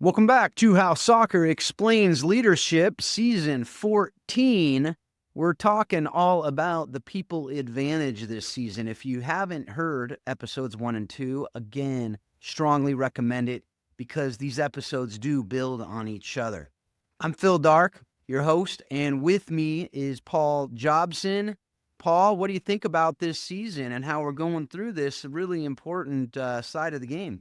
Welcome back to How Soccer Explains Leadership, Season 14. We're talking all about the people advantage this season. If you haven't heard episodes 1 and 2, again, strongly recommend it because these episodes do build on each other. I'm Phil Dark, your host, and with me is Paul Jobson. Paul, what do you think about this season and how we're going through this really important side of the game?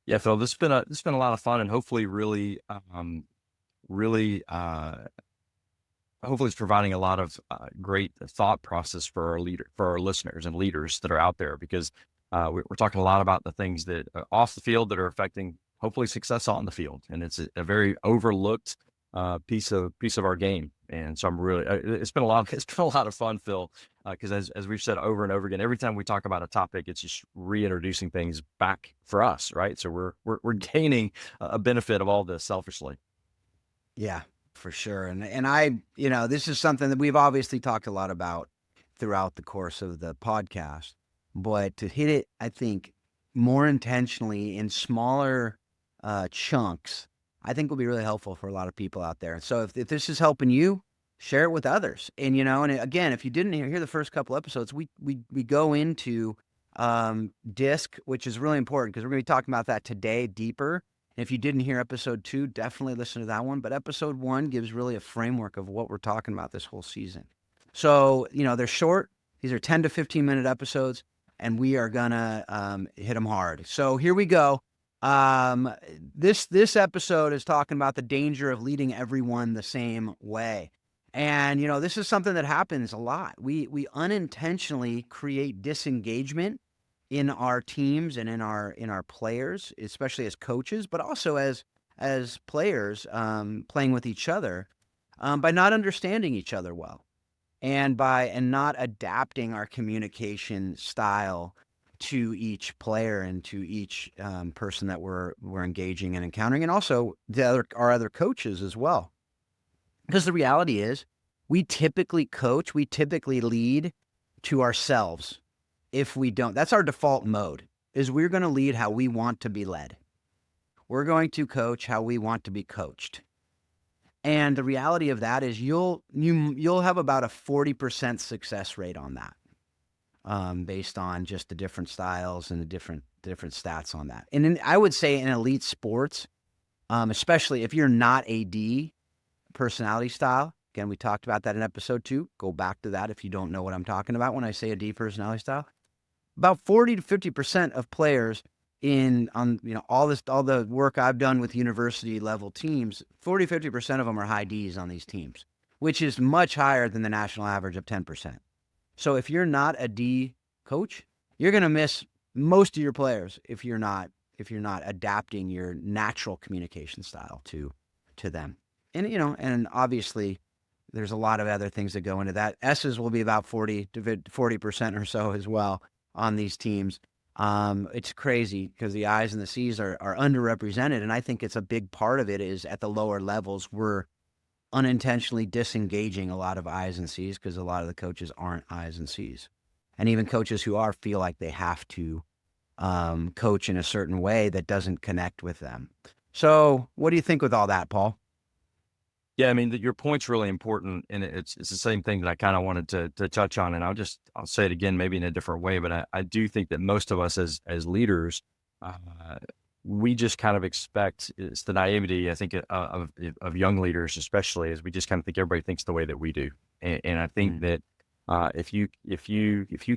Yeah, Phil, this has been a lot of fun and hopefully really hopefully it's providing a lot of great thought process for our listeners and leaders that are out there because we're talking a lot about the things that off the field that are affecting hopefully success on the field, and it's a very overlooked piece of our game. And so I'm really it's been a lot it's been a lot of fun, Phil, because as we've said over and over again, every time we talk about a topic, it's just reintroducing things back for us, right? So we're gaining a benefit of all this selfishly. Yeah, for sure. And I, this is something that we've obviously talked a lot about throughout the course of the podcast, but to hit it, I think more intentionally in smaller chunks, I think will be really helpful for a lot of people out there. So if this is helping you, share it with others. And and again, if you didn't hear the first couple episodes, we go into disc, which is really important because we're going to be talking about that today deeper. And if you didn't hear episode 2, definitely listen to that one. But episode 1 gives really a framework of what we're talking about this whole season. So, they're short. These are 10 to 15-minute episodes, and we are going to hit them hard. So here we go. This episode is talking about the danger of leading everyone the same way. And, this is something that happens a lot. We unintentionally create disengagement in our teams and in our players, especially as coaches, but also as players playing with each other by not understanding each other well and not adapting our communication style to each player and to each person that we're engaging and encountering, and also our other coaches as well. Because the reality is, we typically coach, we typically lead to ourselves. If we don't, that's our default mode, is we're going to lead how we want to be led. We're going to coach how we want to be coached. And the reality of that is you'll have about a 40% success rate on that, based on just the different styles and the different stats on that. And I would say in elite sports, especially if you're not a D personality style, again, we talked about that in episode 2. Go back to that if you don't know what I'm talking about when I say a D personality style. About 40 to 50% of players on all the work I've done with university level teams, 40-50% of them are high D's on these teams, which is much higher than the national average of 10%. So if you're not a D coach, you're going to miss most of your players if you're not adapting your natural communication style to them. And and obviously there's a lot of other things that go into that. S's will be about 40% or so as well on these teams. It's crazy because the I's and the C's are underrepresented, and I think it's a big part of it is at the lower levels we're unintentionally disengaging a lot of I's and C's because a lot of the coaches aren't I's and C's, and even coaches who are feel like they have to coach in a certain way that doesn't connect with them. So, what do you think with all that, Paul? Yeah, I mean, your point's really important, and it's the same thing that I kind of wanted to touch on, and I'll say it again, maybe in a different way, but I do think that most of us as leaders, uh, we just kind of expect it's the naivety, I think, of young leaders, especially, is we just kind of think everybody thinks the way that we do, and I think Mm. that if you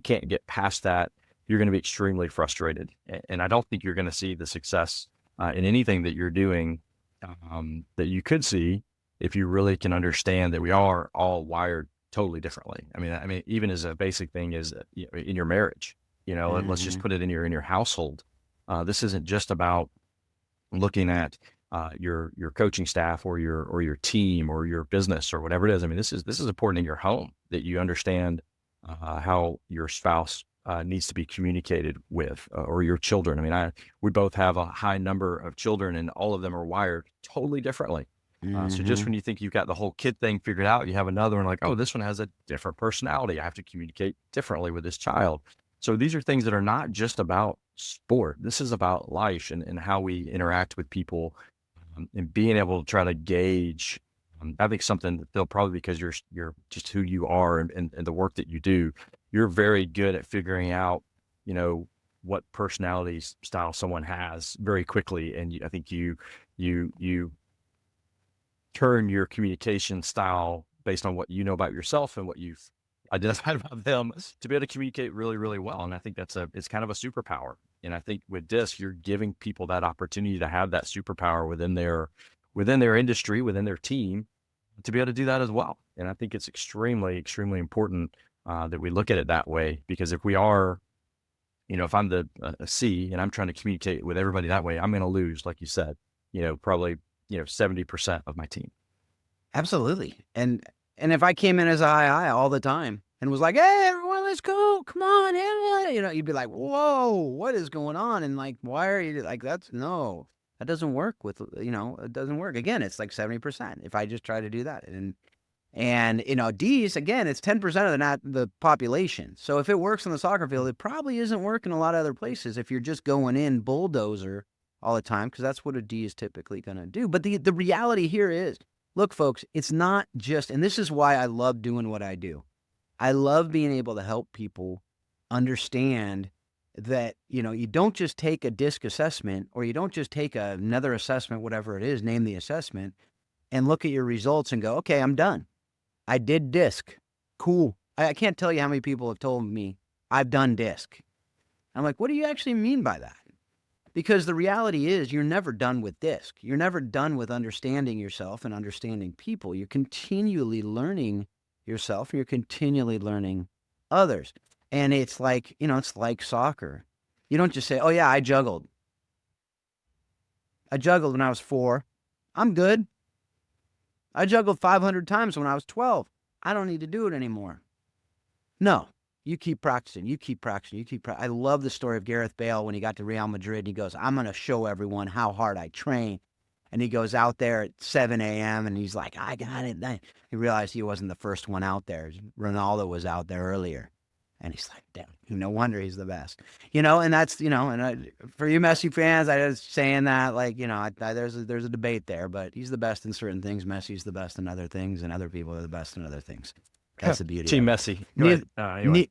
can't get past that, you're going to be extremely frustrated, and I don't think you're going to see the success in anything that you're doing that you could see if you really can understand that we are all wired totally differently. I mean, even as a basic thing is in your marriage, let's just Mhm. put it in your household. This isn't just about looking at your coaching staff or your team or your business or whatever it is. I mean, this is important in your home that you understand how your spouse needs to be communicated with, or your children. I mean, we both have a high number of children, and all of them are wired totally differently. So just Mhm. when you think you've got the whole kid thing figured out, you have another one like, oh, this one has a different personality. I have to communicate differently with this child. So these are things that are not just about sport. This is about life and how we interact with people, and being able to try to gauge. I think something that they'll probably, because you're just who you are, and the work that you do, you're very good at figuring out, you know, what personality style someone has very quickly. And I think you turn your communication style based on what you know about yourself and what you've identified about them to be able to communicate really, really well. And I think it's kind of a superpower. And I think with this, you're giving people that opportunity to have that superpower within their industry, within their team, to be able to do that as well. And I think it's extremely, extremely important that we look at it that way, because if we are, if I'm a C and I'm trying to communicate with everybody that way, I'm going to lose, like you said, probably, 70% of my team. Absolutely. And if I came in as a high all the time and was like, "Hey, everyone, let's go. Come on." Yeah, you'd be like, "Whoa, what is going on?" And like, why are you like, that's no, that doesn't work with, it doesn't work. Again, it's like 70% if I just try to do that. And D's, again, it's 10% of the population. So if it works on the soccer field, it probably isn't working a lot of other places if you're just going in bulldozer all the time, because that's what a D is typically going to do. But the reality here is, look, folks, it's not just, and this is why I love doing what I do. I love being able to help people understand that, you don't just take a disc assessment, or you don't just take another assessment, whatever it is, name the assessment, and look at your results and go, okay, I'm done. I did disc. Cool. I can't tell you how many people have told me I've done disc. I'm like, what do you actually mean by that? Because the reality is, you're never done with disc. You're never done with understanding yourself and understanding people. You're continually learning yourself, and you're continually learning others. And it's like, it's like soccer. You don't just say, oh yeah, I juggled. I juggled when I was 4. I'm good. I juggled 500 times when I was 12. I don't need to do it anymore. No, you keep practicing. You keep practicing. You keep practicing. I love the story of Gareth Bale when he got to Real Madrid. And he goes, I'm going to show everyone how hard I train. And he goes out there at 7 a.m. and he's like, I got it. Then he realized he wasn't the first one out there. Ronaldo was out there earlier. And he's like, damn, no wonder he's the best. And that's, for you Messi fans, I was saying that, like, there's a debate there, but he's the best in certain things. Messi's the best in other things, and other people are the best in other things. That's the beauty Team of it. Messi. Go Neither, ahead. Anyway,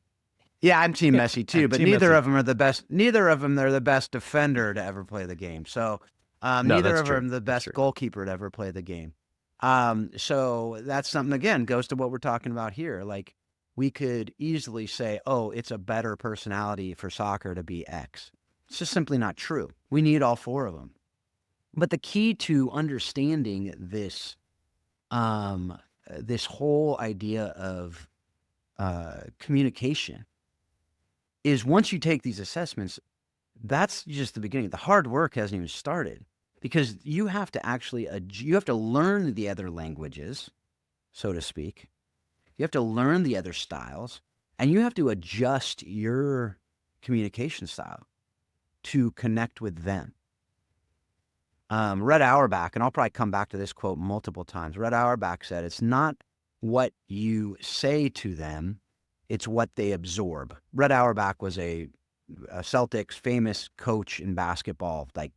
yeah, I'm Team Messi too, but Team neither Messi. of them are the best. Neither of them are the best defender to ever play the game. So, No, neither that's of true. them the That's best true. goalkeeper to ever play the game. So that's something, again, goes to what we're talking about here. Like, we could easily say, oh, it's a better personality for soccer to be X. It's just simply not true. We need all 4 of them. But the key to understanding this whole idea of communication is, once you take these assessments, that's just the beginning. The hard work hasn't even started, because you have to actually you have to learn the other languages, so to speak. You have to learn the other styles, and you have to adjust your communication style to connect with them. Red Auerbach, and I'll probably come back to this quote multiple times. Red Auerbach said, it's not what you say to them, it's what they absorb. Red Auerbach was a Celtics famous coach in basketball, like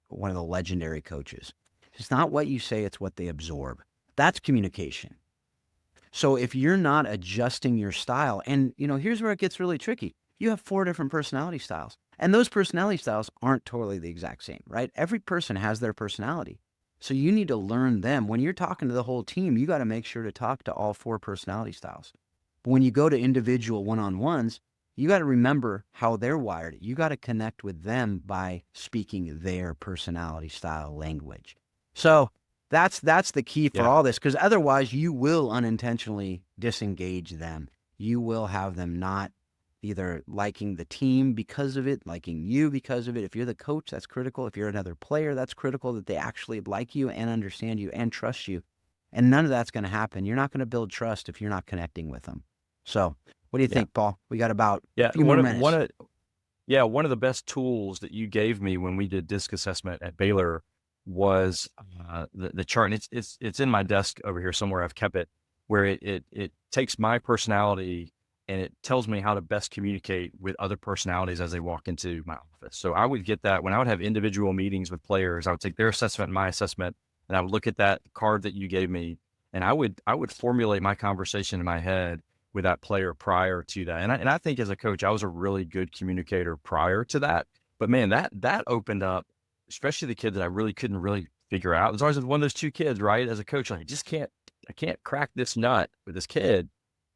one of the legendary coaches. It's not what you say, it's what they absorb. That's communication. So if you're not adjusting your style, and here's where it gets really tricky. You have 4 different personality styles, and those personality styles aren't totally the exact same, right? Every person has their personality. So you need to learn them. When you're talking to the whole team, you got to make sure to talk to all 4 personality styles. But when you go to individual one-on-ones, you got to remember how they're wired. You got to connect with them by speaking their personality style language. So that's the key for Yeah. all this, because otherwise you will unintentionally disengage them. You will have them not either liking the team because of it, liking you because of it. If you're the coach, that's critical. If you're another player, that's critical, that they actually like you and understand you and trust you. And none of that's going to happen. You're not going to build trust if you're not connecting with them. So what do you Yeah. think, Paul? We got about Yeah. a few more minutes. One of the best tools that you gave me when we did disc assessment at Baylor was the chart. And it's in my desk over here somewhere. I've kept it, where it takes my personality and it tells me how to best communicate with other personalities as they walk into my office. So I would get that when I would have individual meetings with players. I would take their assessment and my assessment, and I would look at that card that you gave me, and I would formulate my conversation in my head with that player prior to that. And I think as a coach, I was a really good communicator prior to that. But man, that opened up, especially the kid that I really couldn't really figure out. There's always one of those two kids, right? As a coach, like, I can't crack this nut with this kid.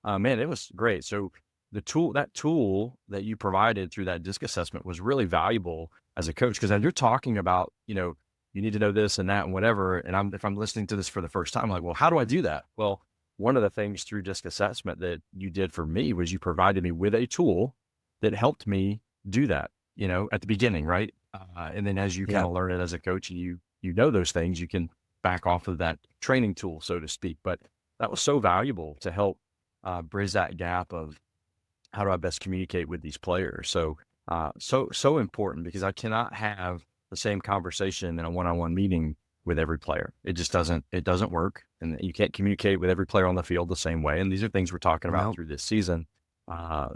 Man, it was great. So that tool that you provided through that disc assessment was really valuable as a coach, because as you're talking about, you need to know this and that and whatever. And if I'm listening to this for the first time, I'm like, well, how do I do that? Well, one of the things through disc assessment that you did for me was you provided me with a tool that helped me do that, at the beginning, right? And then as you kind Yeah. of learn it as a coach and you know those things, you can back off of that training tool, so to speak. But that was so valuable to help bridge that gap of how do I best communicate with these players. So important, because I cannot have the same conversation in a one-on-one meeting with every player. It doesn't work, and you can't communicate with every player on the field the same way. And these are things we're talking about Nope. through this season.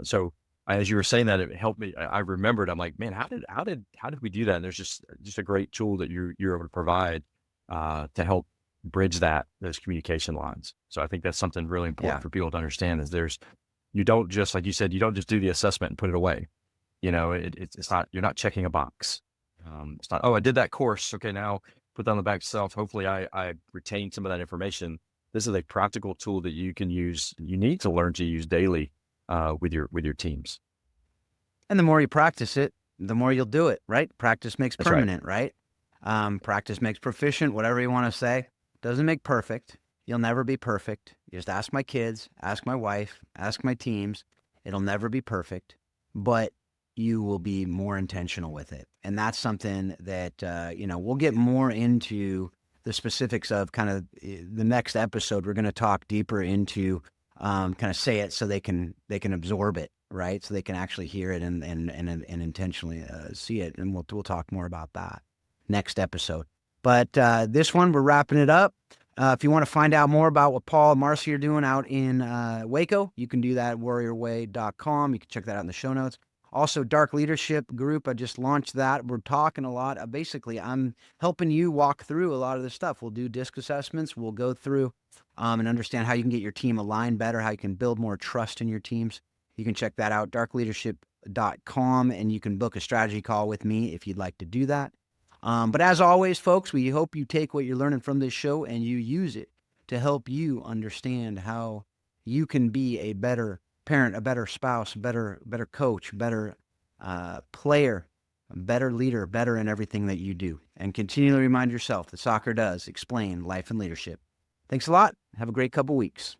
So as you were saying that, it helped me. I remembered. I'm like, man, how did we do that? And there's just a great tool that you're able to provide to help bridge those communication lines. So I think that's something really important Yeah. for people to understand, is you don't just, like you said, you don't just do the assessment and put it away. It's not, you're not checking a box. It's not, oh, I did that course. Okay, now put that on the back shelf. Hopefully I retained some of that information. This is a practical tool that you can use. You need to learn to use daily with your teams. And the more you practice it, the more you'll do it, right? Practice makes That's right. permanent, right? Practice makes proficient, whatever you want to say. Doesn't make perfect. You'll never be perfect. You just ask my kids, ask my wife, ask my teams. It'll never be perfect, but you will be more intentional with it. And that's something that, we'll get more into the specifics of kind of the next episode. We're going to talk deeper into kind of say it so they can absorb it, right? So they can actually hear it and intentionally see it. And we'll talk more about that next episode. But this one, we're wrapping it up. If you want to find out more about what Paul and Marcy are doing out in Waco, you can do that at warriorway.com. You can check that out in the show notes. Also, Dark Leadership Group, I just launched that. We're talking a lot. Basically, I'm helping you walk through a lot of this stuff. We'll do disc assessments. We'll go through and understand how you can get your team aligned better, how you can build more trust in your teams. You can check that out, darkleadership.com, and you can book a strategy call with me if you'd like to do that. But as always, folks, we hope you take what you're learning from this show and you use it to help you understand how you can be a better parent, a better spouse, better coach, better player, a better leader, better in everything that you do. And continually remind yourself that soccer does explain life and leadership. Thanks a lot. Have a great couple weeks.